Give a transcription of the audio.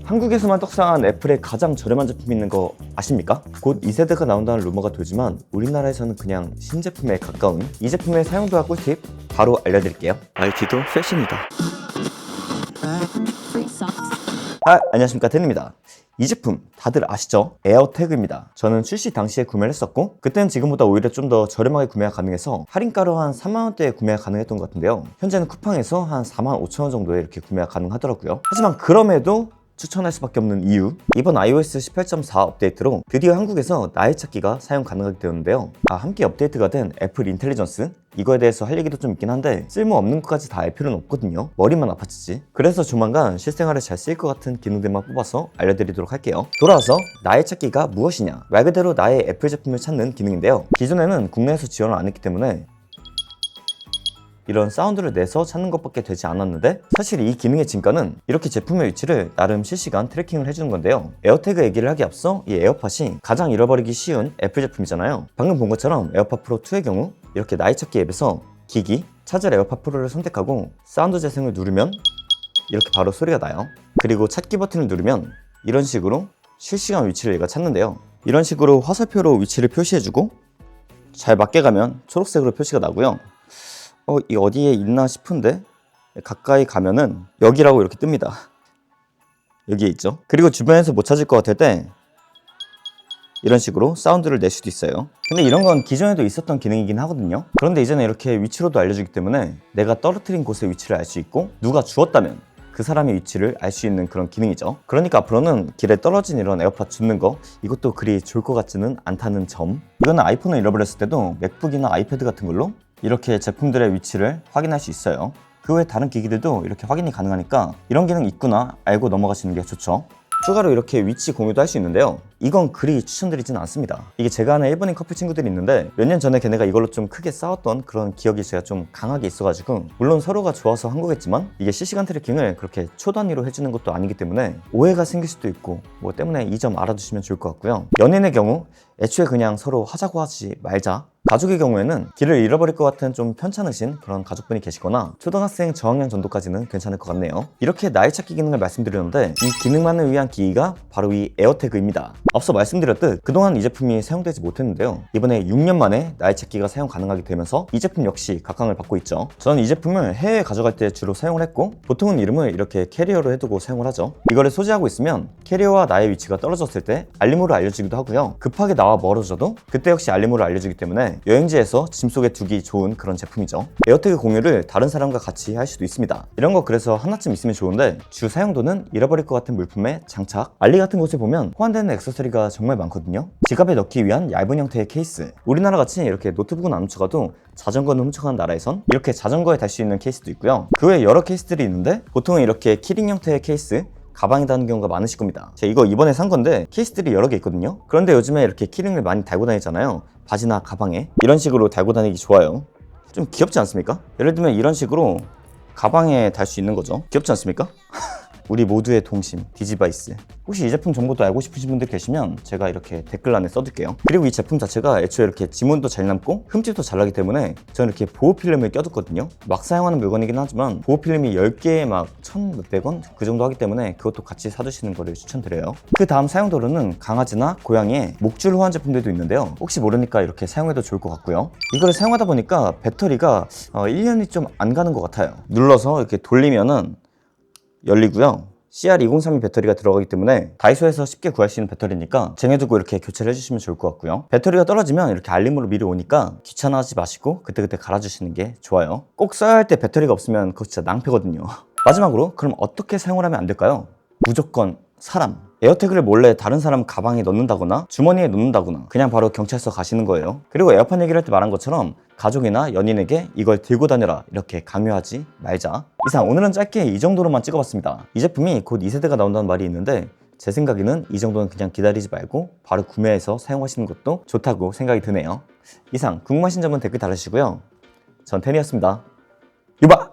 한국에서만 떡상한 애플의 가장 저렴한 제품이 있는 거 아십니까? 곧 2세대가 나온다는 루머가 돌지만 우리나라에서는 그냥 신제품에 가까운 이 제품의 사용도와 꿀팁 바로 알려드릴게요. IT도 패션이다. 안녕하십니까, 텐입니다. 이 제품 다들 아시죠? 에어태그입니다. 저는 출시 당시에 구매를 했었고 그때는 지금보다 오히려 좀 더 저렴하게 구매가 가능해서 할인가로 한 3만원대에 구매가 가능했던 것 같은데요, 현재는 쿠팡에서 한 45,000원 정도에 이렇게 구매가 가능하더라고요. 하지만 그럼에도 추천할 수밖에 없는 이유, 이번 iOS 18.4 업데이트로 드디어 한국에서 나의 찾기가 사용 가능하게 되었는데요. 함께 업데이트가 된 애플 인텔리전스, 이거에 대해서 할 얘기도 좀 있긴 한데 쓸모없는 것까지 다 알 필요는 없거든요. 머리만 아파지지. 그래서 조만간 실생활에 잘 쓰일 것 같은 기능들만 뽑아서 알려드리도록 할게요. 돌아와서 나의 찾기가 무엇이냐, 말 그대로 나의 애플 제품을 찾는 기능인데요, 기존에는 국내에서 지원을 안 했기 때문에 이런 사운드를 내서 찾는 것밖에 되지 않았는데, 사실 이 기능의 진가는 이렇게 제품의 위치를 나름 실시간 트래킹을 해주는 건데요. 에어태그 얘기를 하기 앞서 이 에어팟이 가장 잃어버리기 쉬운 애플 제품이잖아요. 방금 본 것처럼 에어팟 프로 2의 경우 이렇게 나의 찾기 앱에서 기기, 찾을 에어팟 프로를 선택하고 사운드 재생을 누르면 이렇게 바로 소리가 나요. 그리고 찾기 버튼을 누르면 이런 식으로 실시간 위치를 얘가 찾는데요, 이런 식으로 화살표로 위치를 표시해주고 잘 맞게 가면 초록색으로 표시가 나고요. 이 어디에 있나 싶은데 가까이 가면은 여기라고 이렇게 뜹니다. 여기에 있죠. 그리고 주변에서 못 찾을 것 같을 때 이런 식으로 사운드를 낼 수도 있어요. 근데 이런 건 기존에도 있었던 기능이긴 하거든요. 그런데 이제는 이렇게 위치로도 알려주기 때문에 내가 떨어뜨린 곳의 위치를 알 수 있고 누가 주웠다면 그 사람의 위치를 알 수 있는 그런 기능이죠. 그러니까 앞으로는 길에 떨어진 이런 에어팟 줍는 거, 이것도 그리 좋을 것 같지는 않다는 점. 이거는 아이폰을 잃어버렸을 때도 맥북이나 아이패드 같은 걸로 이렇게 제품들의 위치를 확인할 수 있어요. 그 외 다른 기기들도 이렇게 확인이 가능하니까 이런 기능 있구나 알고 넘어가시는 게 좋죠. 추가로 이렇게 위치 공유도 할 수 있는데요, 이건 그리 추천드리진 않습니다. 이게 제가 아는 일본인 커플 친구들이 있는데 몇 년 전에 걔네가 이걸로 좀 크게 싸웠던 그런 기억이 제가 좀 강하게 있어가지고, 물론 서로가 좋아서 한 거겠지만 이게 실시간 트래킹을 그렇게 초 단위로 해주는 것도 아니기 때문에 오해가 생길 수도 있고 뭐 때문에 이 점 알아두시면 좋을 것 같고요. 연인의 경우 애초에 그냥 서로 하자고 하지 말자, 가족의 경우에는 길을 잃어버릴 것 같은 좀 편찮으신 그런 가족분이 계시거나 초등학생 저학년 정도까지는 괜찮을 것 같네요. 이렇게 나의 찾기 기능을 말씀드렸는데 이 기능만을 위한 기기가 바로 이 에어태그입니다. 앞서 말씀드렸듯 그동안 이 제품이 사용되지 못했는데요, 이번에 6년 만에 나의 찾기가 사용 가능하게 되면서 이 제품 역시 각광을 받고 있죠. 저는 이 제품을 해외에 가져갈 때 주로 사용을 했고 보통은 이름을 이렇게 캐리어로 해두고 사용을 하죠. 이거를 소지하고 있으면 캐리어와 나의 위치가 떨어졌을 때 알림으로 알려주기도 하고요, 급하게 나와 멀어져도 그때 역시 알림으로 알려주기 때문에 여행지에서 짐 속에 두기 좋은 그런 제품이죠. 에어태그 공유를 다른 사람과 같이 할 수도 있습니다. 이런 거 그래서 하나쯤 있으면 좋은데 주 사용도는 잃어버릴 것 같은 물품의 장착, 알리 같은 곳에 보면 호환되는 액세서리가 정말 많거든요. 지갑에 넣기 위한 얇은 형태의 케이스, 우리나라 같이 이렇게 노트북은 안 훔쳐가도 자전거는 훔쳐가는 나라에선 이렇게 자전거에 달 수 있는 케이스도 있고요. 그 외에 여러 케이스들이 있는데 보통은 이렇게 키링 형태의 케이스, 가방에 다는 경우가 많으실 겁니다. 제가 이거 이번에 산 건데 케이스들이 여러 개 있거든요. 그런데 요즘에 이렇게 키링을 많이 달고 다니잖아요. 바지나 가방에 이런 식으로 달고 다니기 좋아요. 좀 귀엽지 않습니까? 예를 들면 이런 식으로 가방에 달 수 있는 거죠. 귀엽지 않습니까? 우리 모두의 동심, 디지바이스. 혹시 이 제품 정보도 알고 싶으신 분들 계시면 제가 이렇게 댓글란에 써둘게요. 그리고 이 제품 자체가 애초에 이렇게 지문도 잘 남고 흠집도 잘 나기 때문에 저는 이렇게 보호필름을 껴뒀거든요. 막 사용하는 물건이긴 하지만 보호필름이 10개에 막 1,600원? 그 정도 하기 때문에 그것도 같이 사두시는 거를 추천드려요. 그 다음 사용도로는 강아지나 고양이의 목줄 호환 제품들도 있는데요, 혹시 모르니까 이렇게 사용해도 좋을 것 같고요. 이거를 사용하다 보니까 배터리가 1년이 좀 안 가는 것 같아요. 눌러서 이렇게 돌리면은 열리고요, CR2032 배터리가 들어가기 때문에 다이소에서 쉽게 구할 수 있는 배터리니까 쟁여두고 이렇게 교체를 해주시면 좋을 것 같고요. 배터리가 떨어지면 이렇게 알림으로 미리 오니까 귀찮아하지 마시고 그때그때 갈아주시는 게 좋아요. 꼭 써야 할 때 배터리가 없으면 그거 진짜 낭패거든요. 마지막으로 그럼 어떻게 사용을 하면 안 될까요? 무조건 사람, 에어태그를 몰래 다른 사람 가방에 넣는다거나 주머니에 넣는다거나 그냥 바로 경찰서 가시는 거예요. 그리고 에어팟 얘기를 할 때 말한 것처럼 가족이나 연인에게 이걸 들고 다녀라 이렇게 강요하지 말자. 이상 오늘은 짧게 이 정도로만 찍어봤습니다. 이 제품이 곧 2세대가 나온다는 말이 있는데 제 생각에는 이 정도는 그냥 기다리지 말고 바로 구매해서 사용하시는 것도 좋다고 생각이 드네요. 이상 궁금하신 점은 댓글 달아주시고요. 전 텐이었습니다. 유바!